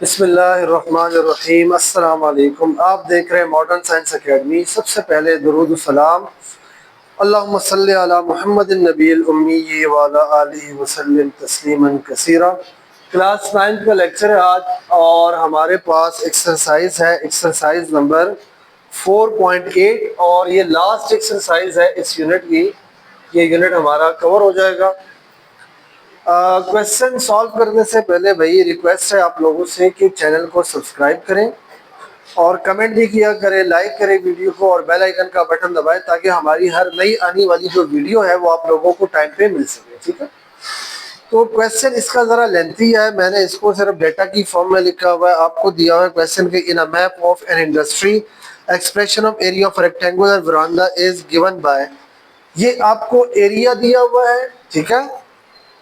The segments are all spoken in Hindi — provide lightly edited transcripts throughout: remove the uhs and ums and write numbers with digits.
बिस्मिल्लाहिर्रहमानिर्रहीम। अस्सलाम वालेकुम। आप देख रहे हैं मॉडर्न साइंस एकेडमी। सबसे पहले दुरूद सलाम अल्लाहुम्मा सल्ली अला मुहम्मदिन नबील उम्मी व अला आलिहि वसल्लम तस्लीमन कसीरा। क्लास 9 का लेक्चर है आज और हमारे पास एक्सरसाइज है, एक्सरसाइज नंबर 4.8 और ये लास्ट एक्सरसाइज है इस यूनिट की। ये यूनिट हमारा कवर हो जाएगा। क्वेश्चन सॉल्व करने से पहले भाई रिक्वेस्ट है आप लोगों से कि चैनल को सब्सक्राइब करें और कमेंट भी किया करें, लाइक करें वीडियो को और बेल आइकन का बटन दबाएं ताकि हमारी हर नई आने वाली जो वीडियो है वो आप लोगों को टाइम पे मिल सके। ठीक है, तो क्वेश्चन इसका ज़रा लेंथी है, मैंने इसको सिर्फ डेटा की फॉर्म में लिखा हुआ है। आपको दिया हुआ है क्वेश्चन के in a map of an industry expression of area of rectangular veranda is given by. ये आपको एरिया दिया हुआ है, ठीक है,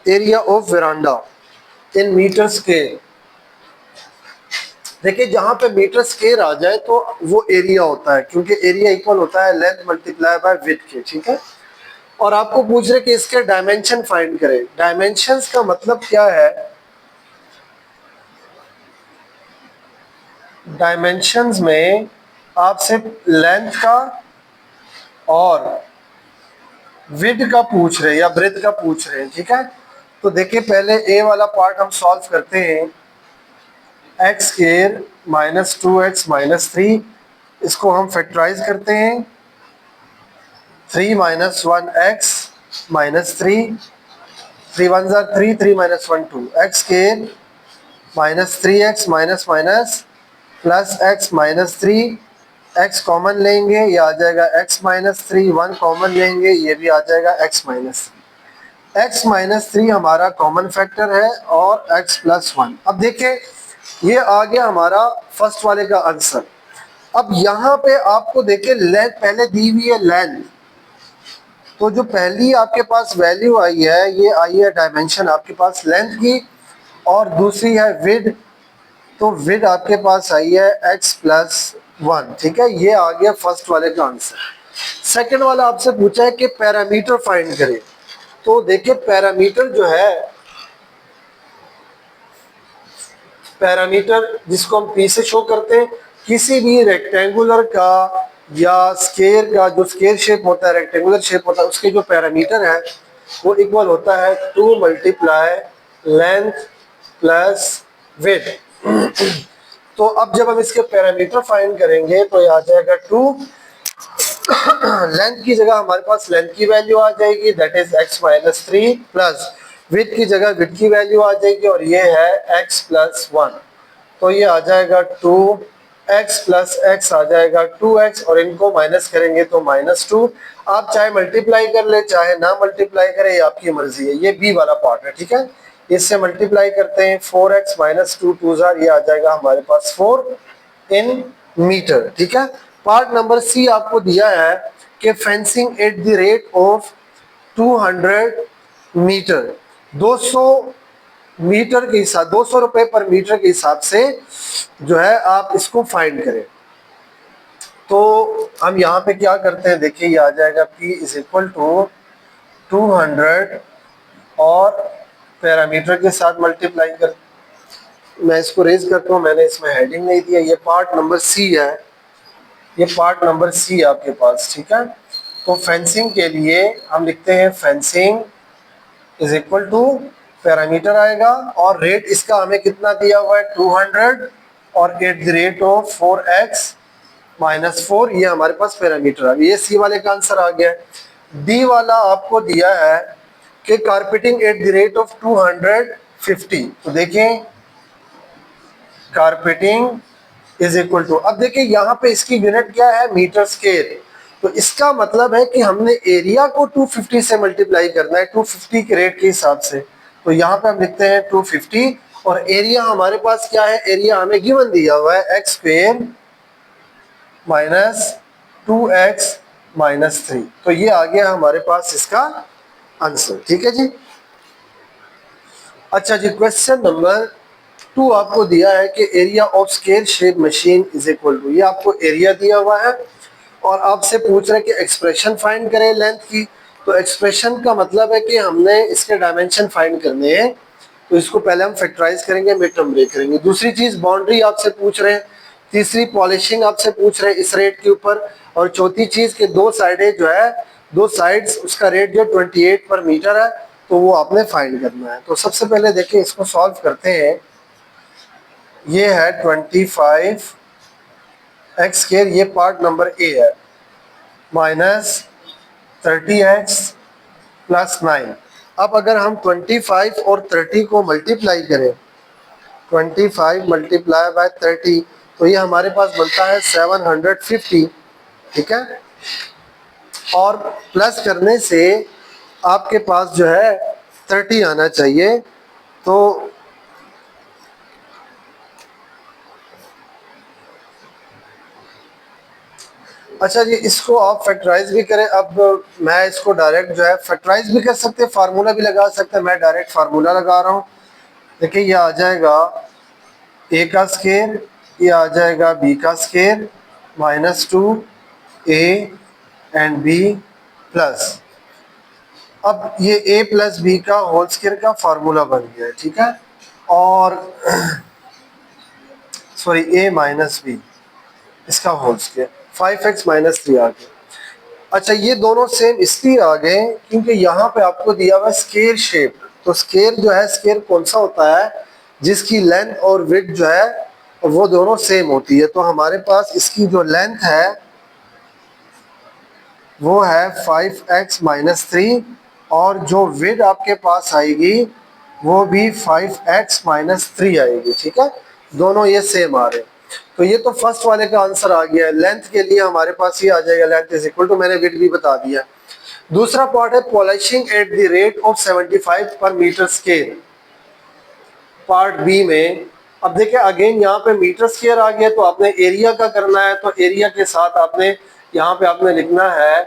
area of veranda in metre square. देखिए जहां पे मीटर स्क्वायर आ जाए तो वो एरिया होता है, क्योंकि एरिया इक्वल होता है लेंथ मल्टीप्लाई बाय विड्थ के। ठीक है, और आपको पूछ रहे कि इसके डायमेंशन फाइंड करें। डायमेंशंस का मतलब क्या है? डायमेंशंस में आपसे लेंथ का और विड्थ का पूछ रहे हैं या ब्रेथ का पूछ रहे हैं। ठीक है, तो देखिए पहले ए वाला पार्ट हम सॉल्व करते हैं। X square minus 2x minus 3, इसको हम फैक्टराइज करते हैं। 3 माइनस 1x माइनस 3, 3 1 ज़ा 3, 3 minus 1 2, x square minus 3x minus minus plus x minus 3, x common लेंगे ये आ जाएगा x माइनस 3, 1 कॉमन लेंगे ये भी आ जाएगा x माइनस 3। x माइनस 3 हमारा कॉमन फैक्टर है और x प्लस 1। अब देखिए ये आ गया हमारा फर्स्ट वाले का आंसर। अब यहाँ पे आपको देखिए लेंथ पहले दी हुई है लेंथ, तो जो पहली आपके पास वैल्यू आई है ये आई है डायमेंशन आपके पास लेंथ की, और दूसरी है विड, तो विड आपके पास आई है x प्लस 1। ठीक है, ये आ गया फर्स्ट वाले का आंसर। सेकंड वाला आपसे पूछा है कि पैरामीटर फाइंड करें। तो देखिए पैरामीटर जो है, पैरामीटर जिसको हम P से शो करते हैं, किसी भी रेक्टेंगुलर का या स्केयर का, जो स्केयर शेप होता है रेक्टेंगुलर शेप होता है, उसके जो पैरामीटर है वो इक्वल होता है 2 मल्टीप्लाई लेंथ प्लस विड्थ। तो अब जब हम इसके पैरामीटर फाइंड करेंगे तो ये आ जाएगा 2। लेंथ की जगह हमारे पास लेंथ की वैल्यू आ जाएगी, that is x minus 3, plus width की जगह विड्थ की वैल्यू आ जाएगी और ये है x प्लस 1। तो ये आ जाएगा 2x प्लस x आ जाएगा 2x, और इनको माइनस करेंगे तो माइनस 2। आप चाहे मल्टीप्लाई कर ले चाहे ना मल्टीप्लाई करें, ये आपकी मर्जी है। ये बी वाला पार्ट है, ठीक है, इससे मल्टीप्लाई करते हैं 4x माइनस 2 2 ये आ जाएगा हमारे पास 4 इन मीटर। ठीक है, पार्ट नंबर सी आपको दिया है कि fencing at the rate of 200 metre, 200 metre के हिसाब, 200 रुपए पर मीटर के हिसाब से जो है आप इसको फाइंड करें। तो हम यहाँ पे क्या करते हैं, देखिए ये आ जाएगा P इज इक्वल टू 200 और पैरामीटर के साथ मल्टीप्लाई कर, मैं इसको रेज करता हूँ, मैंने इसमें हेडिंग नहीं दिया। ये पार्ट नंबर सी है, ये पार्ट नंबर सी आपके पास। ठीक है, तो फेंसिंग के लिए हम लिखते हैं fencing is equal to perimeter आएगा और रेट इसका हमें कितना दिया हुआ है 200 और eight the rate of 4x minus 4, ये हमारे पास पैरामीटर आ गया। ये सी वाले का आंसर आ गया। डी वाला आपको दिया है कि carpeting eight the rate of 250। तो देखें कारपेटिंग इज इक्वल टू, अब देखिए यहाँ पे इसकी यूनिट क्या है, मीटर स्क्वायर। तो इसका मतलब है कि हमने एरिया को 250 से मल्टीप्लाई करना है, 250 के रेट के हिसाब से। तो यहाँ पे हम लिखते हैं 250 और एरिया हमारे पास क्या है, एरिया हमें गिवन दिया हुआ है x square minus 2x minus 3। तो ये आ गया हमारे पास इसका आंसर। ठीक है जी। अच्छा जी, क्वेश्चन नंबर 2 आपको दिया है कि area of square shape machine is equal to, ये आपको एरिया दिया हुआ है और आपसे पूछ रहे हैं कि एक्सप्रेशन फाइंड करें लेंथ की। तो एक्सप्रेशन का मतलब है कि हमने इसके डायमेंशन फाइंड करने हैं। तो इसको पहले हम फैक्टराइज करेंगे, मिड टर्म ब्रेक करेंगे। दूसरी चीज बाउंड्री आपसे पूछ रहे हैं, तीसरी पॉलिशिंग आपसे पूछ रहे हैं इस रेट के ऊपर, और चौथी चीज के दो साइडें जो है, दो साइड्स उसका रेट जो 28 पर मीटर है, तो वो आपने फाइंड करना है। तो सबसे पहले देखिए इसको सॉल्व करते हैं। ये है 25 एक्स स्क्वायर, ये पार्ट नंबर ए है, माइनस 30x प्लस 9। अब अगर हम 25 और 30 को मल्टीप्लाई करें, 25 मल्टीप्लाई बाय 30, तो ये हमारे पास बनता है 750, ठीक है। और प्लस करने से आपके पास जो है 30 आना चाहिए। तो अच्छा जी, इसको आप फैक्टराइज भी करें। अब मैं इसको डायरेक्ट जो है फैक्टराइज भी कर सकते हैं, फार्मूला भी लगा सकते हैं, मैं डायरेक्ट फार्मूला लगा रहा हूँ। देखिए ये आ जाएगा ए का स्केयर, ये आ जाएगा बी का square, -2 A and B plus, अब ये ए प्लस बी का होल स्केयर का फार्मूला बन गया है, ठीक है। और सॉरी ए माइनस बी, इसका होल स्केयर 5x माइनस 3 आ गया। अच्छा, ये दोनों सेम इसलिए आ गए क्योंकि यहाँ पे आपको दिया हुआ स्केयर शेप। तो स्केयर जो है, स्केयर कौन सा होता है जिसकी लेंथ और विड्थ जो है वो दोनों सेम होती है। तो हमारे पास इसकी जो लेंथ है वो है 5x माइनस 3, और जो विड्थ आपके पास आएगी वो भी 5x माइनस 3 आएगी, ठीक है। दोनों ये सेम आ रहे हैं। तो ये तो फर्स्ट वाले का आंसर आ गया है। लेंथ के लिए हमारे पास ये आ जाएगा, लेंथ इज इक्वल टू, मैंने विड्थ भी बता दिया। दूसरा पार्ट है polishing eight the rate of 75 पर मीटर स्केयर, पार्ट बी में। अब देखिए अगेन यहाँ पे मीटर स्क्वायर आ गया, तो आपने एरिया का करना है। तो एरिया के साथ आपने यहाँ पे आपने लिखना है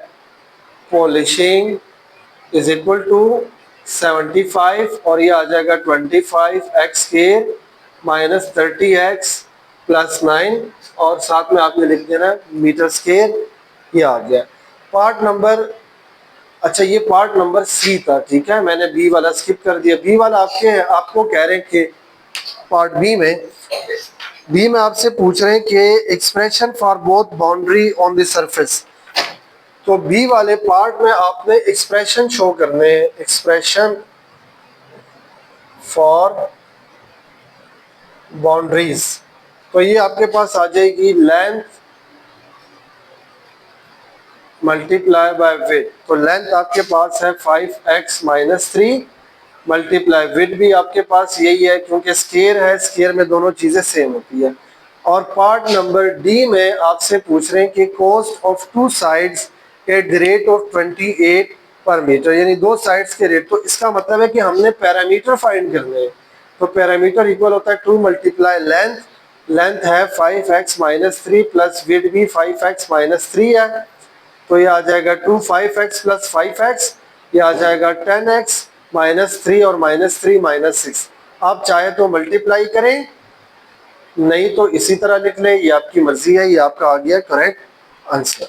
पॉलिशिंग इज इक्वल टू 75, और ये आ जाएगा 25x square minus 30x plus 9, और साथ में आपने लिख देना मीटर स्क्वायर, ये आ गया पार्ट नंबर। अच्छा, ये पार्ट नंबर सी था, ठीक है, मैंने बी वाला स्किप कर दिया। बी वाला आपको कह रहे हैं कि पार्ट बी में आपसे पूछ रहे हैं कि expression for both boundary on the surface. तो बी वाले पार्ट में आपने एक्सप्रेशन शो करने हैं, एक्सप्रेशन फॉर बाउंड्रीज। तो ये आपके पास आ जाएगी लेंथ मल्टीप्लाई बाय विड्थ। तो लेंथ आपके पास है 5x माइनस 3 मल्टीप्लाई विड्थ भी आपके पास यही है, क्योंकि स्केयर है, स्केयर में दोनों चीजें सेम होती है। और पार्ट नंबर डी में आपसे पूछ रहे हैं कि cost of two sides eight the rate of 28 पर मीटर, यानी दो साइड्स के रेट। तो इसका मतलब है कि हमने पैरामीटर फाइंड करने हैं। तो पैरामीटर इक्वल होता है 2 मल्टीप्लाई लेंथ, लेंथ है 5x माइनस 3 प्लस विड्थ भी 5x माइनस 3 है। तो ये आ जाएगा 2 5x प्लस 5x, ये आ जाएगा 10x माइनस 3 और माइनस 3 माइनस 6। आप चाहे तो मल्टीप्लाई करें, नहीं तो इसी तरह लिख लें, ये आपकी मर्जी है। ये आपका आ गया करेक्ट आंसर।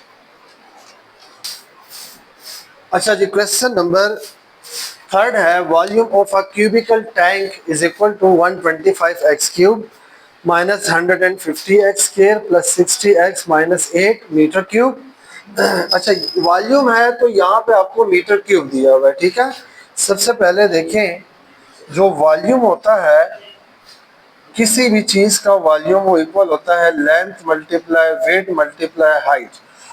अच्छा जी, क्वेश्चन नंबर थर्ड है volume of a cubical tank is equal to 125x cube minus 150x square plus 60x minus 8 metre cube. अच्छा, वॉल्यूम है तो यहाँ पे आपको मीटर क्यूब दिया हुआ है, ठीक है। सबसे पहले देखें, जो वॉल्यूम होता है किसी भी चीज का वॉल्यूम वो इक्वल होता है length multiply weight multiply height.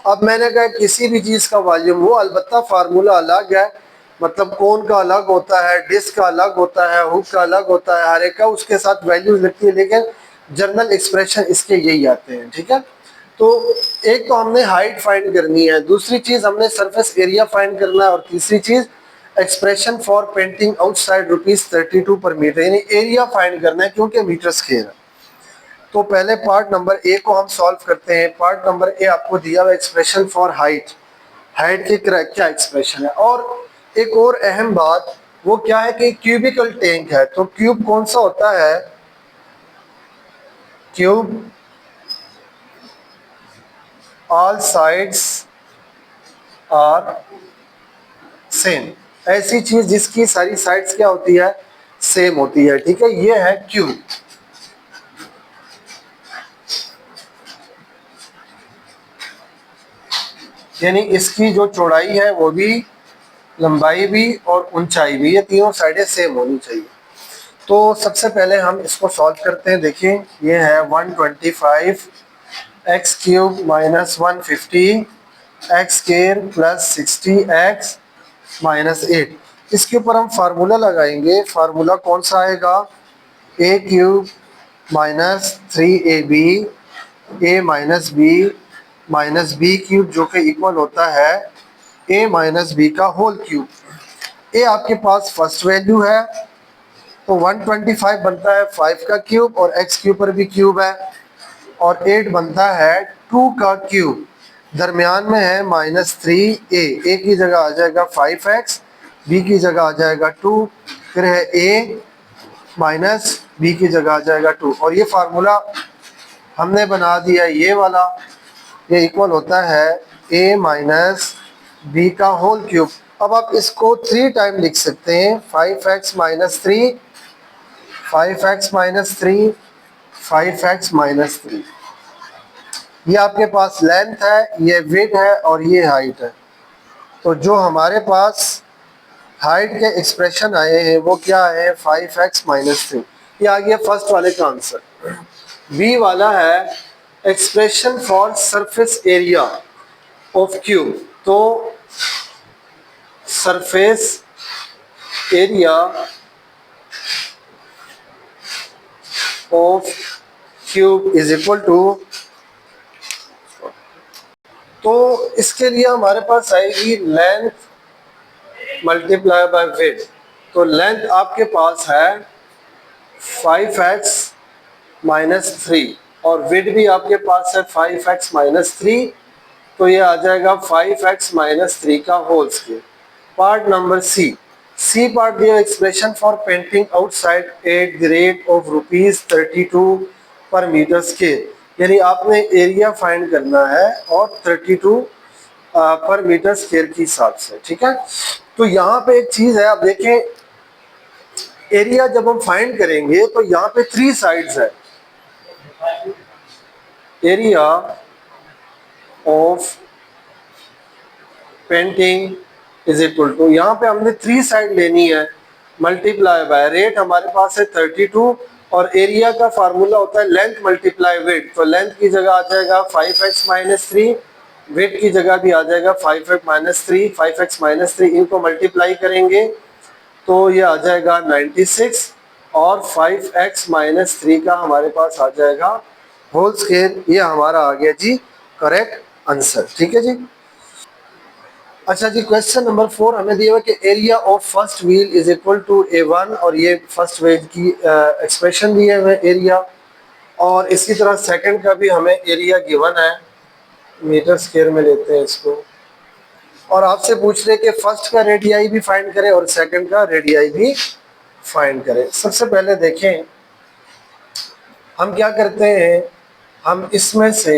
अब मैंने कहा किसी भी चीज का वॉल्यूम, वो अलबत्ता फार्मूला अलग है, मतलब कोन का अलग होता है, डिस्क का अलग होता है, हुक का अलग होता है, हर एक का उसके साथ वैल्यूज लगती है, लेकिन जनरल एक्सप्रेशन इसके यही आते हैं, ठीक है। तो एक तो हमने हाइट फाइंड करनी है, दूसरी चीज हमने सरफेस एरिया फाइंड करना है, और तीसरी चीज expression for painting outside ₹32 per metre, यानी एरिया फाइंड करना है क्योंकि मीटर स्क्वायर है। तो पहले पार्ट नंबर ए को हम सॉल्व करते हैं। पार्ट नंबर ए आपको दिया हुआ एक्सप्रेशन फॉर हाइट, हाइट की क्या एक्सप्रेशन है। और एक और अहम बात वो क्या है कि क्यूबिकल टैंक है, तो क्यूब कौन सा होता है, cube all sides are same, ऐसी चीज जिसकी सारी साइड्स क्या होती है सेम होती है, ठीक है। ये है क्यूब, यानी इसकी जो चौड़ाई है वो भी, लंबाई भी और ऊंचाई भी, ये तीनों साइडें सेम होनी चाहिए। तो सबसे पहले हम इसको सॉल्व करते हैं। देखिए ये है 125 x cube minus 150 x square plus 60 x minus 8। इसके ऊपर हम फार्मूला लगाएंगे। फार्मूला कौन सा आएगा? ए क्यूब माइनस 3ab ए माइनस बी क्यूब, जो कि इक्वल होता है ए माइनस बी का होल क्यूब। ए आपके पास फर्स्ट वैल्यू है, तो 125 बनता है 5 का क्यूब, और एक्स के ऊपर भी क्यूब है, और 8 बनता है 2 का क्यूब। दरमियान में है -3a। ए की जगह आ जाएगा 5x, बी की जगह आ जाएगा 2, फिर है a माइनस बी की जगह आ जाएगा 2, और ये फार्मूला हमने बना दिया ये वाला। ये इक्वल होता है a माइनस बी का होल क्यूब। अब आप इसको 3 टाइम लिख सकते हैं, 5x minus 3, 5x minus 3, 5x minus 3। ये आपके पास लेंथ है, ये विड्थ है, और ये हाइट है। तो जो हमारे पास हाइट के एक्सप्रेशन आए हैं वो क्या है? 5x minus 3। ये आ गया फर्स्ट वाले का आंसर। बी वाला है expression for surface area of cube. तो surface area of cube is equal to, तो इसके लिए हमारे पास आएगी लेंथ मल्टीप्लाई बाय विड्थ। तो लेंथ आपके पास है 5x माइनस 3, और विड्थ भी आपके पास है 5x माइनस 3, तो ये आ जाएगा 5x माइनस 3 का whole square. Part number C. C part दिया expression for painting outside at the rate of ₹32 per metre square, यानी आपने एरिया फाइंड करना है और 32 पर मीटर स्क्वायर के हिसाब से, ठीक है। तो यहाँ पे एक चीज है, आप देखें एरिया जब हम फाइंड करेंगे तो यहाँ पे 3 साइड्स है। Area of painting is equal to, यहाँ पे हमने 3 साइड लेनी है, मल्टीप्लाई बाय रेट हमारे पास है 32, और एरिया का फार्मूला होता है लेंथ मल्टीप्लाई विड्थ। तो लेंथ की जगह आ जाएगा 5x माइनस 3, विड्थ की जगह भी आ जाएगा 5x माइनस 3, 5x माइनस 3, इनको मल्टीप्लाई करेंगे तो ये आ जाएगा 96, और 5x माइनस 3 का हमारे पास आ जाएगा होल स्क्वायर। ये हमारा आ गया जी करेक्ट आंसर, ठीक है जी। अच्छा जी, क्वेश्चन नंबर 4 हमें दिया हुआ कि area of first wheel is equal to A1, और ये फर्स्ट व्हील की एक्सप्रेशन दिए हुए एरिया, और इसी तरह सेकंड का भी हमें एरिया गिवन है, मीटर स्क्वायर में लेते हैं इसको, और आपसे पूछ रहे कि फर्स्ट का रेडियाई भी फाइंड करें और सेकंड का रेडियाई भी फाइंड करें। सबसे पहले देखें हम क्या करते हैं, हम इसमें से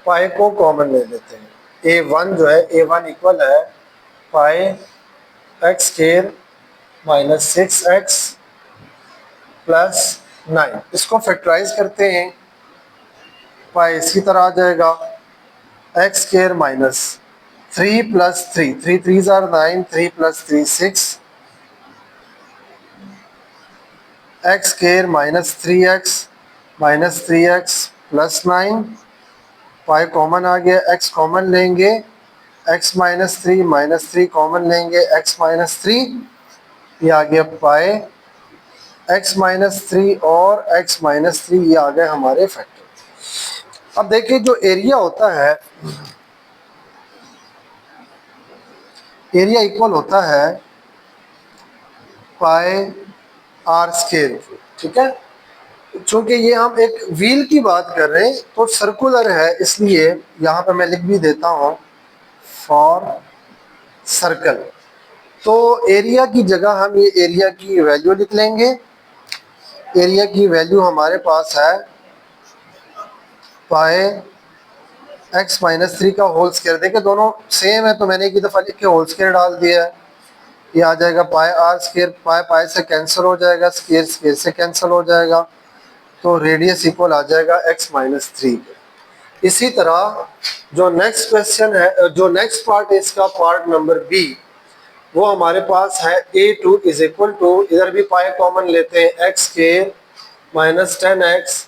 पाई को कॉमन ले लेते हैं। A1 जो है, A1 इक्वल है pi x square minus 6x plus 9। इसको फैक्टराइज करते हैं, पाई इसी तरह आ जाएगा x square minus 3 plus 3, 3 3 are 9, 3 plus 3 6, x square minus 3x minus 3x plus 9, pi common आ गया, x कॉमन लेंगे, x माइनस 3 माइनस 3 कॉमन लेंगे, x माइनस 3, ये आ गया पाई x माइनस 3 और x माइनस 3, ये आ गए हमारे फैक्टर। अब देखिए जो एरिया होता है, एरिया इक्वल होता है पाई आर स्क्वायर, ठीक है। चूंकि ये हम एक व्हील की बात कर रहे हैं तो सर्कुलर है, इसलिए यहाँ पे मैं लिख भी देता हूँ फॉर सर्कल। तो एरिया की जगह हम ये एरिया की वैल्यू लिख लेंगे। एरिया की वैल्यू हमारे पास है पाई एक्स माइनस 3 का होल स्क्वायर। देखिए दोनों सेम है तो मैंने एक ही दफ़ा लिख के होल स्क्वायर डाल दिया है। ये आ जाएगा पाई आर स्क्वायर, पाई पाई से कैंसिल हो जाएगा, स्क्वायर स्क्वायर से कैंसिल हो जाएगा, तो रेडियस इक्वल आ जाएगा x-3। इसी तरह जो नेक्स्ट क्वेश्चन है, जो नेक्स्ट पार्ट है इसका, पार्ट नंबर बी, वो हमारे पास है a2 इज इक्वल टू, इधर भी पाई कॉमन लेते हैं, x square minus 10x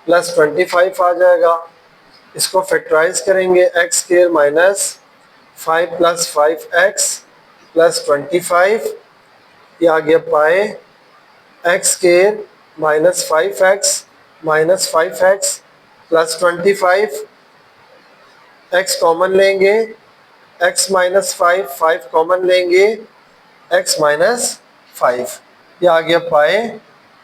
plus 25 आ जाएगा। इसको फैक्टराइज करेंगे, x square minus 5 plus 5x plus 25, ये आ गया पाए x square minus 5x minus 5x plus 25, x common लेंगे, x माइनस 5 कॉमन लेंगे, x माइनस 5, ये आ गया पाए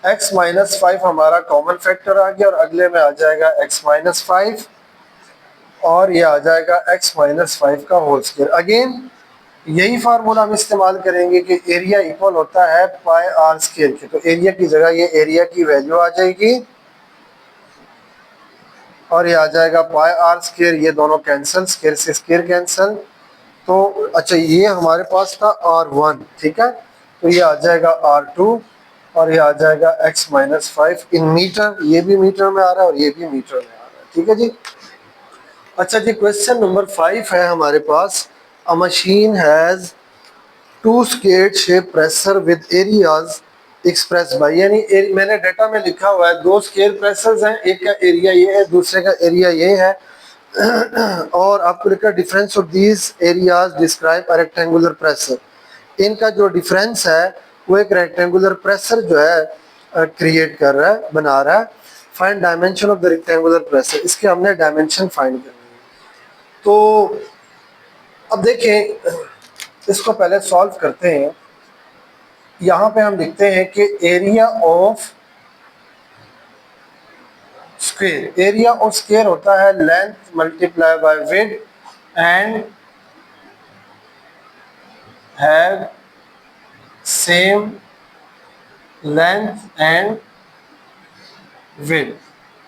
x माइनस 5 हमारा कॉमन फैक्टर आ गया, और अगले में आ जाएगा x माइनस 5, और ये आ जाएगा x माइनस 5 का होल स्क्वायर। अगेन यही फार्मूला हम इस्तेमाल करेंगे कि एरिया इक्वल होता है पाई आर स्क्वायर के, तो एरिया की जगह ये एरिया की वैल्यू आ जाएगी, और ये आ जाएगा पाई आर स्क्वायर, ये दोनों कैंसिल, स्क्वायर से स्क्वायर कैंसिल, तो अच्छा ये हमारे पास था R1, ठीक है, तो ये आ जाएगा R2, और ये आ जाएगा x माइनस 5 इन मीटर, ये भी मीटर में आ रहा है और ये भी मीटर में आ रहा है, ठीक है जी। अच्छा जी, क्वेश्चन नंबर 5 है हमारे पास, a machine has 2 skate shape presser with areas express by, यानी मैंने डाटा में लिखा हुआ है 2 स्केयर प्रेसर्स हैं, एक का एरिया ये है, दूसरे का एरिया ये है, और आपको लिखा difference of these areas describe a rectangular pressure, इनका जो डिफरेंस है वो एक रेक्टेंगुलर प्रेसर जो है क्रिएट कर रहा है, बना रहा है। Find dimension of the rectangular pressure, इसके हमने डायमेंशन फाइंड करनी है। तो अब देखें, इसको पहले सॉल्व करते हैं। यहाँ पे हम लिखते हैं कि area of square, area of square होता है length multiply by width and have same length and width.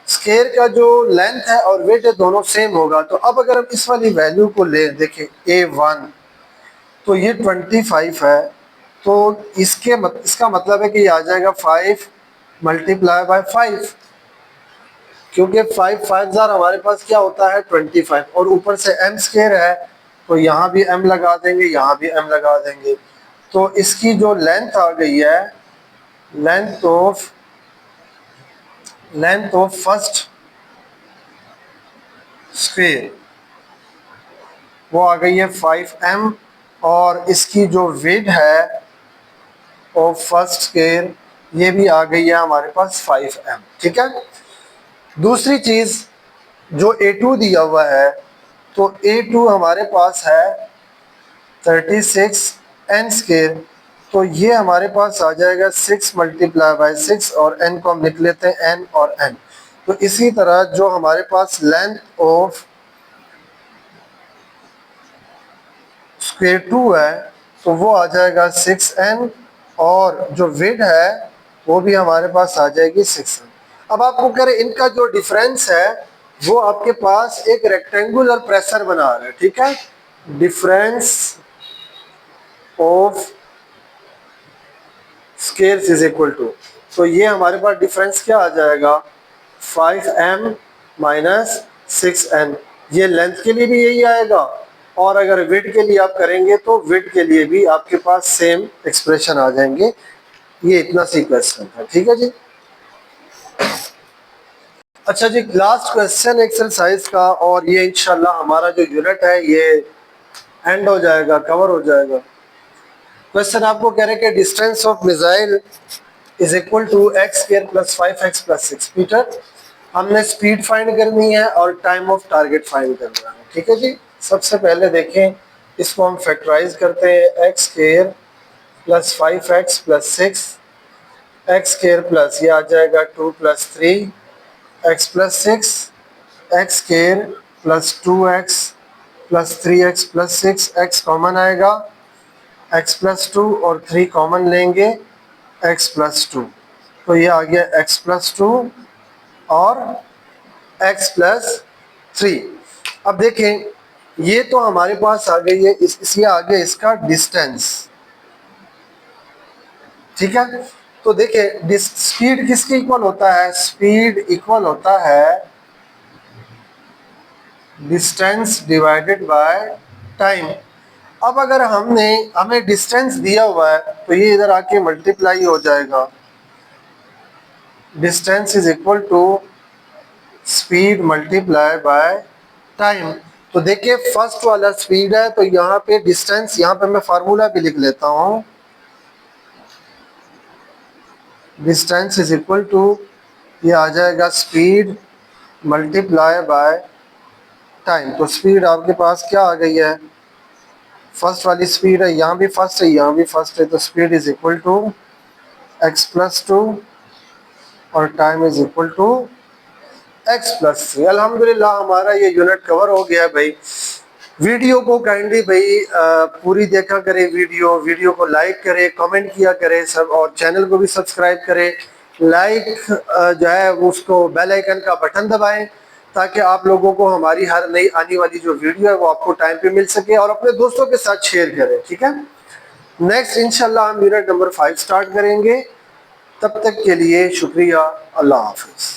Square का जो लेंथ है और विड्थ है दोनों सेम होगा। तो अब अगर हम इस वाली वैल्यू को ले देखें A1, तो ये 25 है, तो इसका मतलब है कि ये आ जाएगा 5 मल्टीप्लाई बाय 5, क्योंकि 5 हमारे पास क्या होता है 25, और ऊपर से m स्क्वायर है, तो यहाँ भी m लगा देंगे, यहाँ भी m लगा देंगे, तो इसकी जो लेंथ आ गई है, लेंथ ऑफ फर्स्ट स्क्वायर वो आ गई है 5m, और इसकी जो विड्थ है ऑफ फर्स्ट स्क्वायर ये भी आ गई है हमारे पास 5m, ठीक है। दूसरी चीज जो A2 दिया हुआ है, तो A2 हमारे पास है 36 n स्क्वायर, तो ये हमारे पास आ जाएगा 6 मल्टीप्लाई बाय 6, और n को हम लिख लेते हैं n और n। तो इसी तरह जो हमारे पास लेंथ ऑफ स्क्वायर 2 है, तो वो आ जाएगा 6n, और जो विड्थ है वो भी हमारे पास आ जाएगी 6n। अब आपको कह रहे इनका जो डिफरेंस है वो आपके पास एक रेक्टेंगुलर प्रेशर बना रहा है, ठीक है। Difference of squares is equal to, तो ये हमारे पास डिफरेंस क्या आ जाएगा 5m माइनस 6n, ये लेंथ के लिए भी यही आएगा, और अगर विड्थ के लिए आप करेंगे तो विड्थ के लिए भी आपके पास सेम एक्सप्रेशन आ जाएंगे। ये इतना सी क्वेश्चन था, ठीक है जी। अच्छा जी, लास्ट क्वेश्चन एक्सरसाइज का, और ये इंशाल्लाह हमारा जो यूनिट है ये एंड हो जाएगा, कवर हो जाएगा। क्वेश्चन आपको कह रहे हैं कि distance of missile is equal to x square plus 5x plus 6 metre. हमने स्पीड फाइंड करनी है और टाइम ऑफ टारगेट फाइंड करना है, ठीक है जी। सबसे पहले देखें, इसको हम फैक्टराइज करते हैं, x square plus 5x plus 6, x square plus ये आ जाएगा 2 plus 3 x plus 6, x square plus 2x plus 3x plus 6, x common आएगा, x प्लस 2 और 3 कॉमन लेंगे, x प्लस 2, तो ये आ गया x प्लस 2 और x प्लस 3। अब देखें, ये तो हमारे पास आ गई है, इससे आगे इसका डिस्टेंस, ठीक है। तो देखिए स्पीड किसके इक्वल होता है, स्पीड इक्वल होता है डिस्टेंस डिवाइडेड बाय टाइम। अब अगर हमें डिस्टेंस दिया हुआ है तो ये इधर आके मल्टीप्लाई हो जाएगा, distance is equal to speed multiply by time. तो देखिए फर्स्ट वाला स्पीड है तो यहाँ पे डिस्टेंस, यहाँ पे मैं फार्मूला भी लिख लेता हूँ, डिस्टेंस इज इक्वल टू, ये आ जाएगा स्पीड मल्टीप्लाई बाय टाइम। तो स्पीड आपके पास क्या आ गई है, फर्स्ट वाली स्पीड है, यहाँ भी फर्स्ट है यहाँ भी फर्स्ट है, तो speed is equal to x+2 और time is equal to x+3। अल्हम्दुलिल्लाह हमारा ये यूनिट कवर हो गया भाई। वीडियो को काइंडली भाई पूरी देखा करें, वीडियो को लाइक करें, कमेंट किया करें सब, और चैनल को भी सब्सक्राइब करें। लाइक जो है उसको बेल आइकन का बटन दबाएं ताकि आप लोगों को हमारी हर नई आने वाली जो वीडियो है वो आपको टाइम पे मिल सके, और अपने दोस्तों के साथ शेयर करें, ठीक है। नेक्स्ट इंशाल्लाह हम यूनिट नंबर 5 स्टार्ट करेंगे। तब तक के लिए शुक्रिया, अल्लाह हाफिज़।